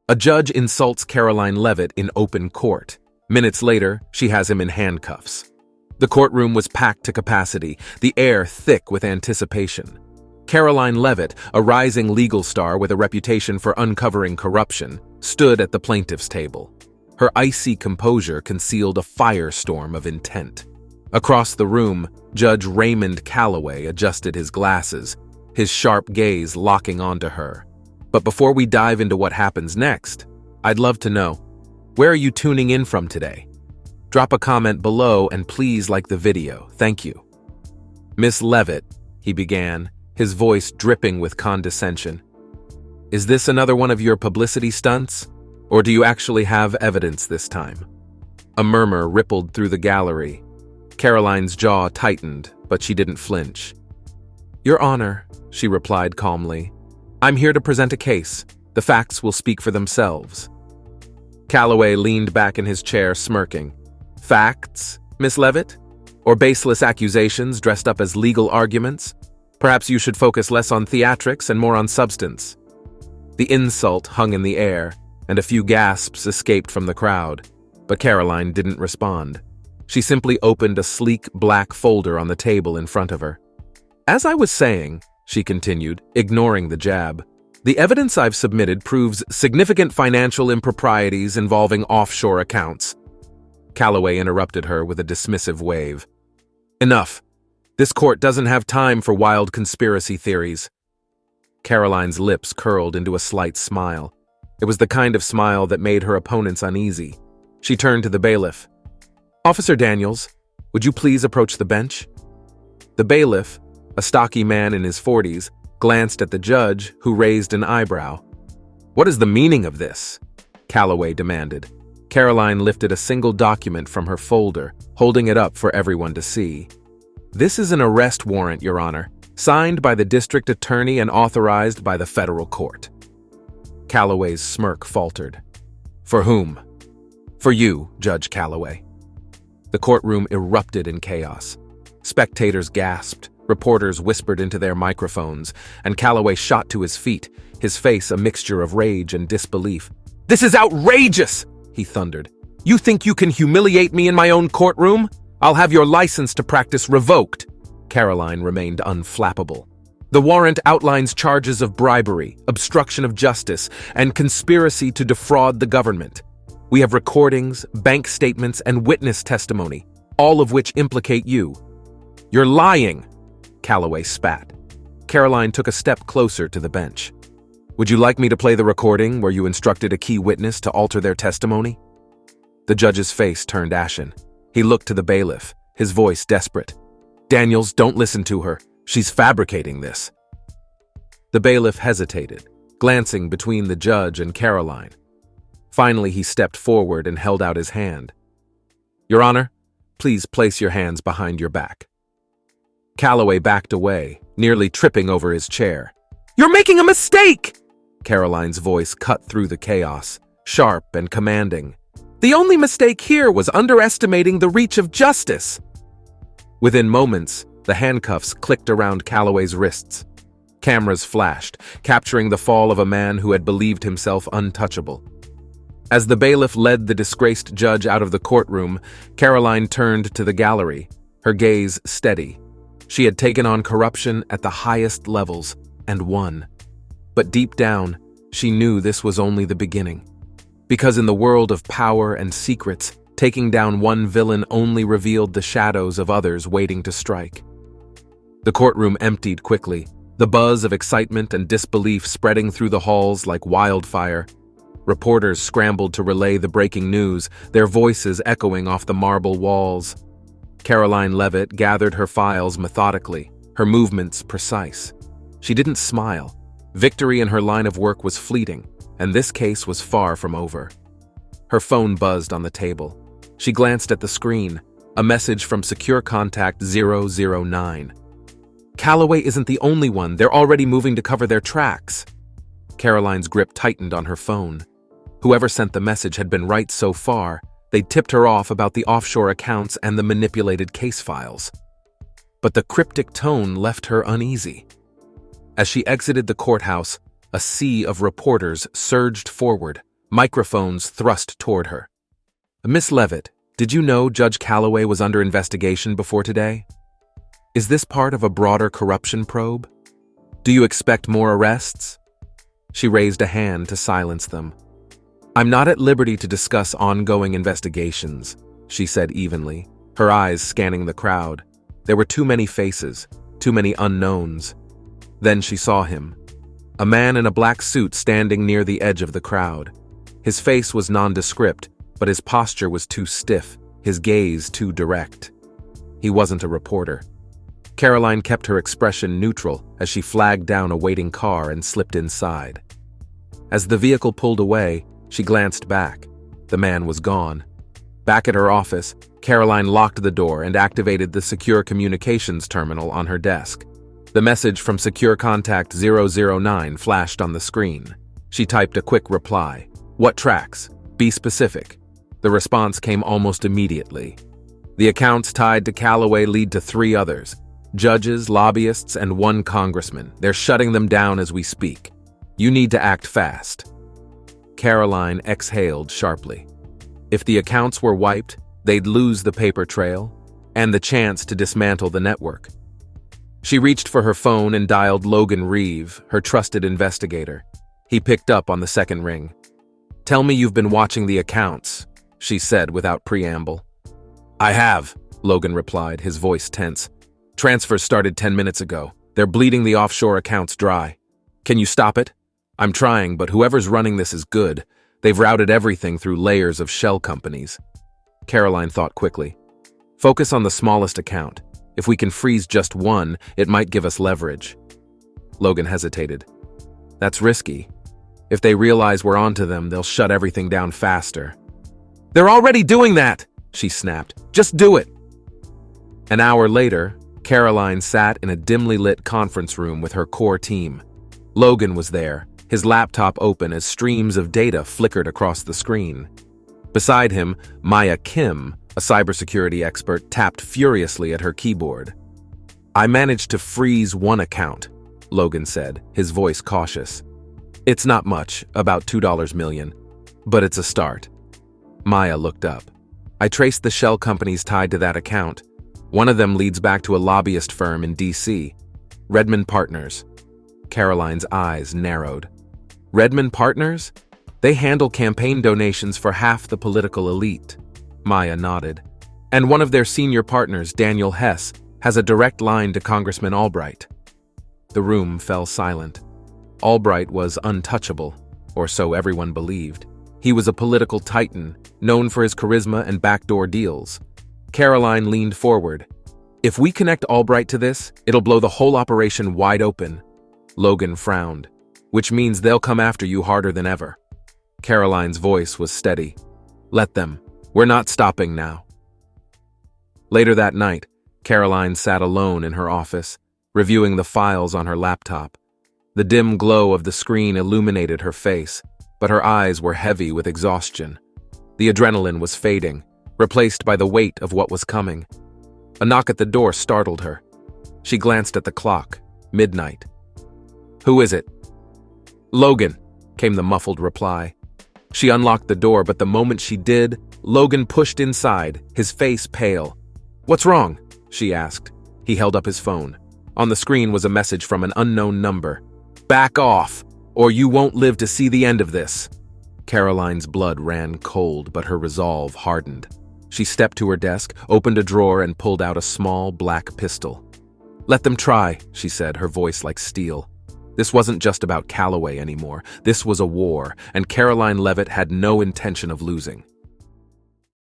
A judge insults Karoline Leavitt in open court. Minutes later, she has him in handcuffs. The courtroom was packed to capacity, the air thick with anticipation. Karoline Leavitt, a rising legal star with a reputation for uncovering corruption, stood at the plaintiff's table. Her icy composure concealed a firestorm of intent. Across the room, Judge Raymond Calloway adjusted his glasses, his sharp gaze locking onto her. But before we dive into what happens next, I'd love to know, where are you tuning in from today? Drop a comment below and please like the video. Thank you. Miss Leavitt, he began, his voice dripping with condescension. Is this another one of your publicity stunts? Or do you actually have evidence this time? A murmur rippled through the gallery. Karoline's jaw tightened, but she didn't flinch. Your Honor, she replied calmly, I'm here to present a case. The facts will speak for themselves. Calloway leaned back in his chair, smirking. Facts, Miss Leavitt? Or baseless accusations dressed up as legal arguments? Perhaps you should focus less on theatrics and more on substance. The insult hung in the air, and a few gasps escaped from the crowd. But Karoline didn't respond. She simply opened a sleek black folder on the table in front of her. As I was saying, she continued, ignoring the jab, the evidence I've submitted proves significant financial improprieties involving offshore accounts. Calloway interrupted her with a dismissive wave. Enough. This court doesn't have time for wild conspiracy theories. Karoline's lips curled into a slight smile. It was the kind of smile that made her opponents uneasy. She turned to the bailiff. Officer Daniels, would you please approach the bench? The bailiff, a stocky man in his 40s, glanced at the judge, who raised an eyebrow. What is the meaning of this? Calloway demanded. Karoline lifted a single document from her folder, holding it up for everyone to see. This is an arrest warrant, Your Honor, signed by the district attorney and authorized by the federal court. Calloway's smirk faltered. For whom? For you, Judge Calloway. The courtroom erupted in chaos. Spectators gasped. Reporters whispered into their microphones, and Calloway shot to his feet, his face a mixture of rage and disbelief. This is outrageous, he thundered. You think you can humiliate me in my own courtroom? I'll have your license to practice revoked. Karoline remained unflappable. The warrant outlines charges of bribery, obstruction of justice, and conspiracy to defraud the government. We have recordings, bank statements, and witness testimony, all of which implicate you. You're lying, Calloway spat. Karoline took a step closer to the bench. Would you like me to play the recording where you instructed a key witness to alter their testimony? The judge's face turned ashen. He looked to the bailiff, his voice desperate. Daniels, don't listen to her. She's fabricating this. The bailiff hesitated, glancing between the judge and Karoline. Finally, he stepped forward and held out his hand. Your Honor, please place your hands behind your back. Calloway backed away, nearly tripping over his chair. You're making a mistake! Karoline's voice cut through the chaos, sharp and commanding. The only mistake here was underestimating the reach of justice. Within moments, the handcuffs clicked around Calloway's wrists. Cameras flashed, capturing the fall of a man who had believed himself untouchable. As the bailiff led the disgraced judge out of the courtroom, Karoline turned to the gallery, her gaze steady. She had taken on corruption at the highest levels and won. But deep down, she knew this was only the beginning. Because in the world of power and secrets, taking down one villain only revealed the shadows of others waiting to strike. The courtroom emptied quickly, the buzz of excitement and disbelief spreading through the halls like wildfire. Reporters scrambled to relay the breaking news, their voices echoing off the marble walls. Karoline Leavitt gathered her files methodically, her movements precise. She didn't smile. Victory in her line of work was fleeting, and this case was far from over. Her phone buzzed on the table. She glanced at the screen, a message from Secure Contact 009. Calloway isn't the only one, they're already moving to cover their tracks. Karoline's grip tightened on her phone. Whoever sent the message had been right so far. They'd tipped her off about the offshore accounts and the manipulated case files. But the cryptic tone left her uneasy. As she exited the courthouse, a sea of reporters surged forward, microphones thrust toward her. Miss Leavitt, did you know Judge Calloway was under investigation before today? Is this part of a broader corruption probe? Do you expect more arrests? She raised a hand to silence them. I'm not at liberty to discuss ongoing investigations, she said evenly, her eyes scanning the crowd. There were too many faces, too many unknowns. Then she saw him. A man in a black suit standing near the edge of the crowd. His face was nondescript, but his posture was too stiff, his gaze too direct. He wasn't a reporter. Karoline kept her expression neutral as she flagged down a waiting car and slipped inside. As the vehicle pulled away, she glanced back. The man was gone. Back at her office, Karoline locked the door and activated the secure communications terminal on her desk. The message from Secure Contact 009 flashed on the screen. She typed a quick reply. What tracks? Be specific. The response came almost immediately. The accounts tied to Calloway lead to 3 others. Judges, lobbyists, and 1 congressman. They're shutting them down as we speak. You need to act fast. Karoline exhaled sharply. If the accounts were wiped, they'd lose the paper trail and the chance to dismantle the network. She reached for her phone and dialed Logan Reeve, her trusted investigator. He picked up on the second ring. Tell me you've been watching the accounts, she said without preamble. I have, Logan replied, his voice tense. Transfers started 10 minutes ago. They're bleeding the offshore accounts dry. Can you stop it? I'm trying, but whoever's running this is good. They've routed everything through layers of shell companies. Karoline thought quickly. Focus on the smallest account. If we can freeze just one, it might give us leverage. Logan hesitated. That's risky. If they realize we're onto them, they'll shut everything down faster. They're already doing that, she snapped. Just do it. An hour later, Karoline sat in a dimly lit conference room with her core team. Logan was there, his laptop open as streams of data flickered across the screen. Beside him, Maya Kim, a cybersecurity expert, tapped furiously at her keyboard. I managed to freeze 1 account, Logan said, his voice cautious. It's not much, about $2 million, but it's a start. Maya looked up. I traced the shell companies tied to that account. One of them leads back to a lobbyist firm in D.C., Redmond Partners. Karoline's eyes narrowed. Redmond Partners? They handle campaign donations for half the political elite. Maya nodded. And one of their senior partners, Daniel Hess, has a direct line to Congressman Albright. The room fell silent. Albright was untouchable, or so everyone believed. He was a political titan, known for his charisma and backdoor deals. Karoline leaned forward. If we connect Albright to this, it'll blow the whole operation wide open. Logan frowned. Which means they'll come after you harder than ever. Karoline's voice was steady. Let them. We're not stopping now. Later that night, Karoline sat alone in her office, reviewing the files on her laptop. The dim glow of the screen illuminated her face, but her eyes were heavy with exhaustion. The adrenaline was fading, replaced by the weight of what was coming. A knock at the door startled her. She glanced at the clock. Midnight. Who is it? Logan, came the muffled reply. She unlocked the door, but the moment she did, Logan pushed inside, his face pale. What's wrong? She asked. He held up his phone. On the screen was a message from an unknown number. Back off, or you won't live to see the end of this. Karoline's blood ran cold, but her resolve hardened. She stepped to her desk, opened a drawer, and pulled out a small black pistol. Let them try, she said, her voice like steel. This wasn't just about Calloway anymore. This was a war, and Karoline Leavitt had no intention of losing.